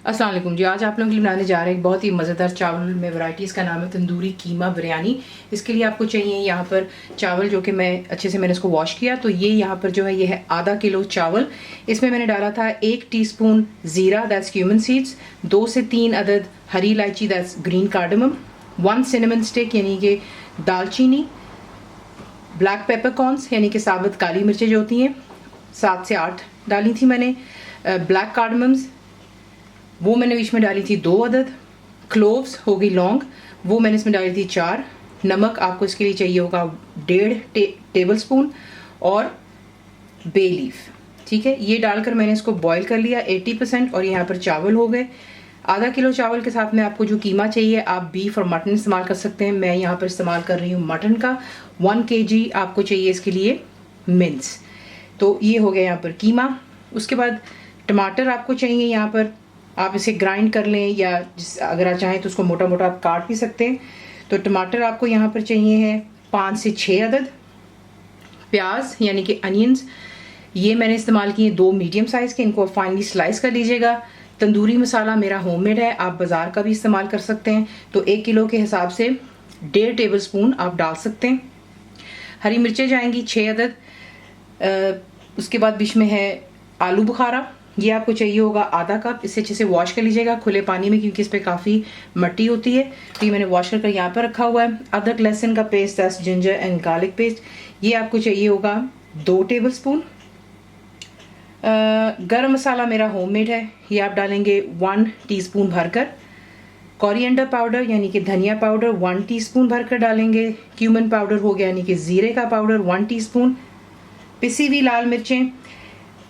अस्सलाम वालेकुम जी। आज आप लोगों के लिए बनाने जा रहे हैं एक बहुत ही मज़ेदार चावल में वैरायटी। इसका नाम है तंदूरी कीमा बिरयानी। इसके लिए आपको चाहिए यहाँ पर चावल, जो कि मैंने इसको वॉश किया। तो ये यहाँ पर जो है ये है आधा किलो चावल। इसमें मैंने डाला था 1 टीस्पून ज़ीरा, दैट्स क्यूमन सीड्स, 2 से 3 अदद हरी इलायची, that's green cardamom, 1 cinnamon stick यानी कि दालचीनी, ब्लैक पेपरकॉर्न्स यानी कि साबुत काली मिर्चें जो होती हैं 7 से 8 डाली थी मैंने, ब्लैक कार्डमम्स वो मैंने बीच में डाली थी 2 अदद, क्लोव्स हो गई लौंग, वो मैंने इसमें डाली थी 4, नमक आपको इसके लिए चाहिए होगा 1.5 टेबल स्पून, और बे लीफ। ठीक है, ये डालकर मैंने इसको बॉईल कर लिया 80%। और यहाँ पर चावल हो गए। आधा किलो चावल के साथ में आपको जो कीमा चाहिए, आप बीफ और मटन इस्तेमाल कर सकते हैं। मैं यहाँ पर इस्तेमाल कर रही हूँ मटन का। 1 kg आपको चाहिए इसके लिए मिन्स। तो ये हो गया यहाँ पर कीमा। उसके बाद टमाटर आपको चाहिए यहाँ पर, आप इसे ग्राइंड कर लें या अगर आप चाहें तो उसको मोटा मोटा आप काट भी सकते हैं। तो टमाटर आपको यहाँ पर चाहिए है 5 से 6 अदद। प्याज यानी कि अनियंस, ये मैंने इस्तेमाल किए 2 मीडियम साइज़ के, इनको फाइनली स्लाइस कर लीजिएगा। तंदूरी मसाला मेरा होममेड है, आप बाज़ार का भी इस्तेमाल कर सकते हैं। तो 1 किलो के हिसाब से 1.5 टेबल स्पून आप डाल सकते हैं। हरी मिर्चें जाएंगी 6 अदद। उसके बाद बीच में है आलू बुखारा, ये आपको चाहिए होगा आधा कप। इसे अच्छे से वॉश कर लीजिएगा खुले पानी में, क्योंकि इस पर काफ़ी मिट्टी होती है। तो ये मैंने वॉश कर यहाँ पर रखा हुआ है। अदरक लहसुन का paste, that's ginger and garlic paste, ये आपको चाहिए होगा 2 टेबल स्पून। गरम मसाला मेरा होममेड है, ये आप डालेंगे 1 टीस्पून भरकर। कोरिएंडर पाउडर यानी कि धनिया पाउडर 1 टीस्पून भरकर डालेंगे। क्यूमन पाउडर हो गया यानी कि ज़ीरे का पाउडर 1 टीस्पून। पिसी हुई लाल मिर्चें,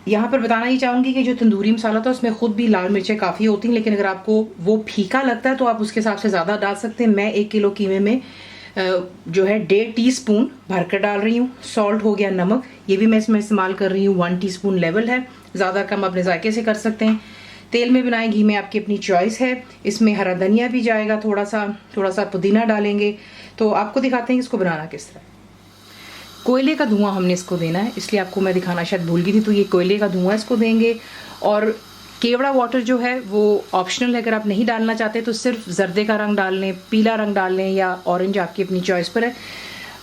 यहाँ पर बताना ही चाहूँगी कि जो तंदूरी मसाला था उसमें खुद भी लाल मिर्चें काफ़ी होती हैं, लेकिन अगर आपको वो फीका लगता है तो आप उसके हिसाब से ज़्यादा डाल सकते हैं। मैं 1 किलो कीमे में जो है 1.5 टीस्पून भरकर डाल रही हूँ। सॉल्ट हो गया नमक, ये भी मैं इसमें इस्तेमाल कर रही हूँ 1 टीस्पून लेवल है, ज़्यादा कम अपने जायके से कर सकते हैं। तेल में बनाएं, घी में आपकी अपनी चॉइस है। इसमें हरा धनिया भी जाएगा, थोड़ा सा पुदीना डालेंगे। तो आपको दिखाते हैं कि इसको बनाना किस तरह। कोयले का धुआं हमने इसको देना है, इसलिए आपको मैं दिखाना शायद भूल गई थी। तो ये कोयले का धुआं इसको देंगे। और केवड़ा वाटर जो है वो ऑप्शनल है, अगर आप नहीं डालना चाहते तो सिर्फ जर्दे का रंग डाल लें, पीला रंग डाल लें या ऑरेंज, आपकी अपनी चॉइस पर है।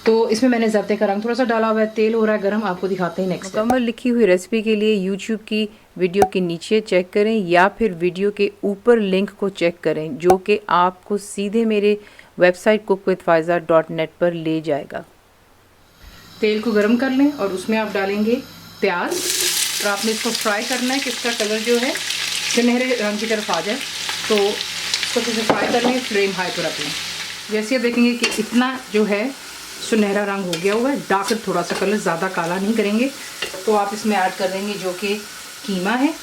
तो इसमें मैंने जर्दे का रंग थोड़ा सा डाला हुआ है। तेल हो रहा है गर्म, आपको दिखाते हैं नेक्स्ट। मुकम्मल लिखी हुई रेसिपी के लिए यूट्यूब की वीडियो के नीचे चेक करें या फिर वीडियो के ऊपर लिंक को चेक करें, जो कि आपको सीधे मेरे वेबसाइट cookWithFaiza.net पर ले जाएगा। तेल को गर्म कर लें और उसमें आप डालेंगे प्याज, और आपने इसको फ्राई करना है कि इसका कलर जो है सुनहरे रंग की तरफ आ जाए। तो इसको अच्छे से फ्राई कर लें, फ्लेम हाई पर रख लें। जैसे आप देखेंगे कि इतना जो है सुनहरा रंग हो गया हुआ है, डार्क थोड़ा सा कलर, ज़्यादा काला नहीं करेंगे। तो आप इसमें ऐड कर देंगे जो कि कीमा है।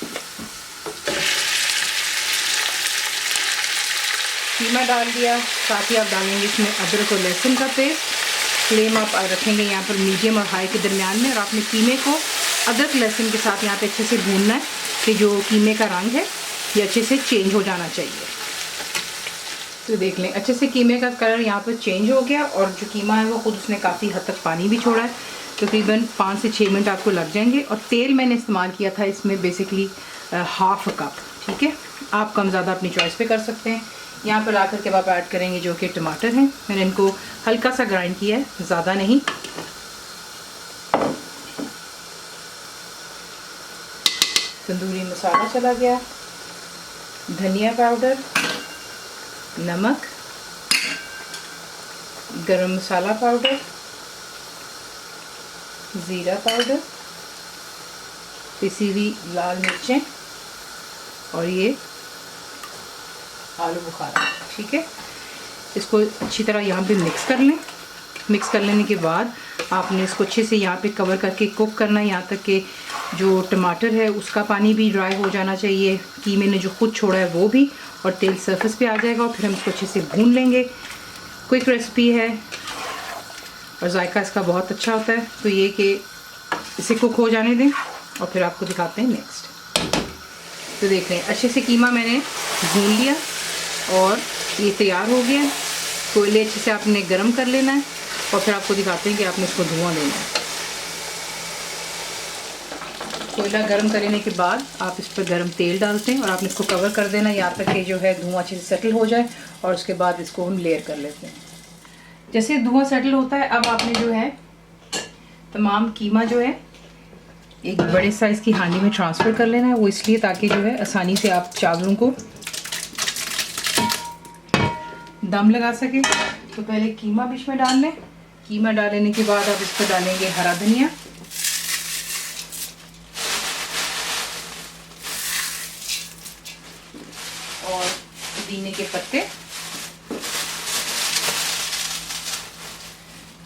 कीमा डाल दिया, साथ ही आप डालेंगे इसमें अदरक और लहसुन का पेस्ट। फ्लेम आप रखेंगे यहाँ पर मीडियम और हाई के दरमियान में, और आपने कीमे को अदरक लहसुन के साथ यहाँ पे अच्छे से भूनना है कि जो कीमे का रंग है ये अच्छे से चेंज हो जाना चाहिए। तो देख लें अच्छे से कीमे का कलर यहाँ पर चेंज हो गया, और जो कीमा है वो खुद उसने काफ़ी हद तक पानी भी छोड़ा है। तकरीबन 5 से 6 मिनट आपको लग जाएंगे। और तेल मैंने इस्तेमाल किया था इसमें बेसिकली 1/2 कप। ठीक है, आप कम ज़्यादा अपनी चॉइस पे कर सकते हैं। यहाँ पर आकर के आप ऐड करेंगे जो कि टमाटर हैं, मैंने इनको हल्का सा ग्राइंड किया है, ज़्यादा नहीं। तंदूरी मसाला चला गया, धनिया पाउडर, नमक, गरम मसाला पाउडर, ज़ीरा पाउडर, पिसी हुई लाल मिर्चें, और ये आलू बुखारा। ठीक है, इसको अच्छी तरह यहाँ पे मिक्स कर लें। मिक्स कर लेने के बाद आपने इसको अच्छे से यहाँ पे कवर करके कुक करना है, यहाँ तक कि जो टमाटर है उसका पानी भी ड्राई हो जाना चाहिए, कीमे ने जो खुद छोड़ा है वो भी, और तेल सरफेस पे आ जाएगा। और फिर हम इसको अच्छे से भून लेंगे। क्विक रेसिपी है और जायका इसका बहुत अच्छा होता है। तो ये कि इसे कुक हो जाने दें और फिर आपको दिखाते हैं नेक्स्ट। तो देख लें अच्छे से कीमा मैंने भून लिया और ये तैयार हो गया। कोयले अच्छे से आपने गर्म कर लेना है, और फिर आपको दिखाते हैं कि आपने इसको धुआं देना है। कोयला गर्म करने के बाद आप इस पर गर्म तेल डालते हैं और आपने इसको कवर कर देना यहाँ तक कि जो है धुआं अच्छे से सेटल हो जाए, और उसके बाद इसको हम लेयर कर लेते हैं। जैसे धुआं सेटल होता है, अब आपने जो है तमाम कीमा जो है एक बड़े साइज़ की हांडी में ट्रांसफ़र कर लेना है। वो इसलिए ताकि जो है आसानी से आप चावलों को दम लगा सके। तो पहले कीमा बीच में डाल लें। कीमा डालने के बाद आप इस पर डालेंगे हरा धनिया, और पुदीने के पत्ते,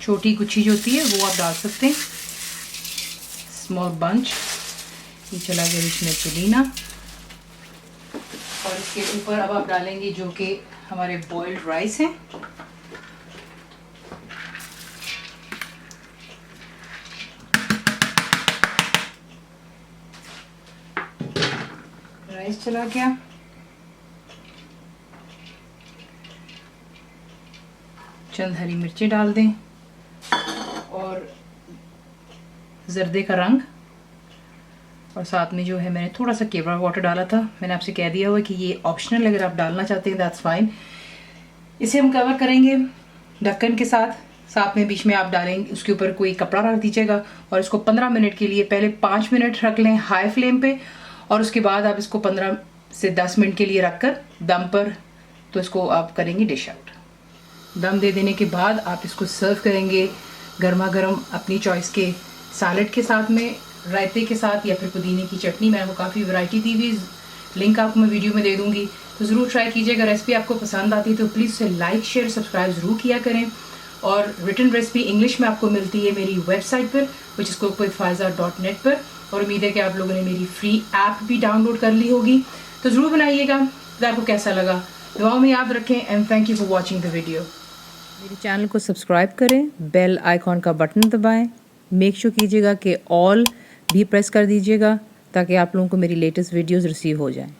छोटी गुच्छी जो होती है वो आप डाल सकते हैं, स्मॉल बंच। ये चला गया बीच में पुदीना, और इसके ऊपर अब आप डालेंगे जो कि हमारे बॉइल्ड राइस हैं। राइस चला गया, चंद हरी मिर्ची डाल दें, और जर्दे का रंग, और साथ में जो है मैंने थोड़ा सा केवड़ा वाटर डाला था। मैंने आपसे कह दिया हुआ कि ये ऑप्शनल, अगर आप डालना चाहते हैं दैट्स फाइन। इसे हम कवर करेंगे ढक्कन के साथ। साथ में बीच में आप डालेंगे, उसके ऊपर कोई कपड़ा रख दीजिएगा, और इसको 15 मिनट के लिए, पहले 5 मिनट रख लें हाई फ्लेम पे, और उसके बाद आप इसको 15 से 10 मिनट के लिए रखकर दम पर, तो इसको आप करेंगे डिश आउट। दम दे देने के बाद आप इसको सर्व करेंगे गर्मा गर्म अपनी चॉइस के सैलेड के साथ में, रायते के साथ, या फिर पुदीने की चटनी। मैंने आपको काफ़ी वैरायटी दी हुई, लिंक आपको मैं वीडियो में दे दूंगी, तो ज़रूर ट्राई कीजिएगा। रेसिपी आपको पसंद आती है तो प्लीज़ उसे लाइक शेयर सब्सक्राइब ज़रूर किया करें। और रिटन रेसिपी इंग्लिश में आपको मिलती है मेरी वेबसाइट पर, विच इज़ cookWithFaiza.net पर, और उम्मीद है कि आप लोगों ने मेरी फ्री ऐप भी डाउनलोड कर ली होगी, तो ज़रूर बनाइएगा। तो आपको कैसा लगा दुआओं में याद रखें, and thank you for watching the video. मेरे चैनल को सब्सक्राइब करें, बेल आइकॉन का बटन दबाएं, मेक श्योर कीजिएगा कि ऑल भी प्रेस कर दीजिएगा ताकि आप लोगों को मेरी लेटेस्ट वीडियोस रिसीव हो जाएं।